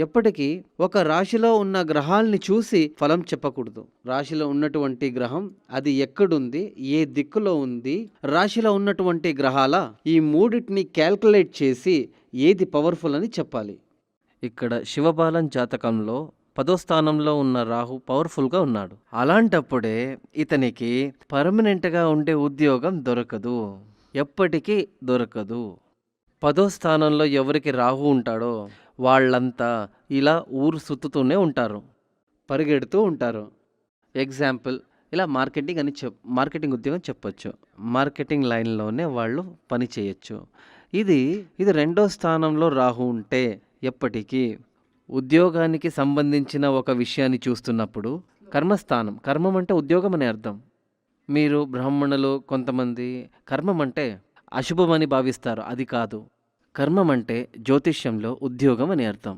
ఎప్పటికీ ఒక రాశిలో ఉన్న గ్రహాల్ని చూసి ఫలం చెప్పకూడదు. రాశిలో ఉన్నటువంటి గ్రహం అది ఎక్కడుంది, ఏ దిక్కులో ఉంది, రాశిలో ఉన్నటువంటి గ్రహాల ఈ మూడిటిని క్యాల్కులేట్ చేసి ఏది పవర్ఫుల్ అని చెప్పాలి. ఇక్కడ శివబాలన్ జాతకంలో 10వ స్థానంలో ఉన్న రాహు పవర్ఫుల్గా ఉన్నాడు. అలాంటప్పుడే ఇతనికి పర్మనెంట్గా ఉండే ఉద్యోగం దొరకదు, ఎప్పటికీ దొరకదు. 10వ స్థానంలో ఎవరికి రాహు ఉంటాడో వాళ్ళంతా ఇలా ఊరు సుత్తుతూనే ఉంటారు, పరిగెడుతూ ఉంటారు. ఎగ్జాంపుల్ ఇలా మార్కెటింగ్ ఉద్యోగం చెప్పొచ్చు. మార్కెటింగ్ లైన్లోనే వాళ్ళు పని చేయొచ్చు. ఇది 2వ స్థానంలో రాహు ఉంటే ఎప్పటికీ ఉద్యోగానికి సంబంధించిన ఒక విషయాన్ని చూస్తున్నప్పుడు కర్మస్థానం, కర్మం అంటే ఉద్యోగం అనే అర్థం. మీరు బ్రాహ్మణులు కొంతమంది కర్మం అంటే అశుభమని భావిస్తారు, అది కాదు. కర్మం అంటే జ్యోతిష్యంలో ఉద్యోగం అని అర్థం.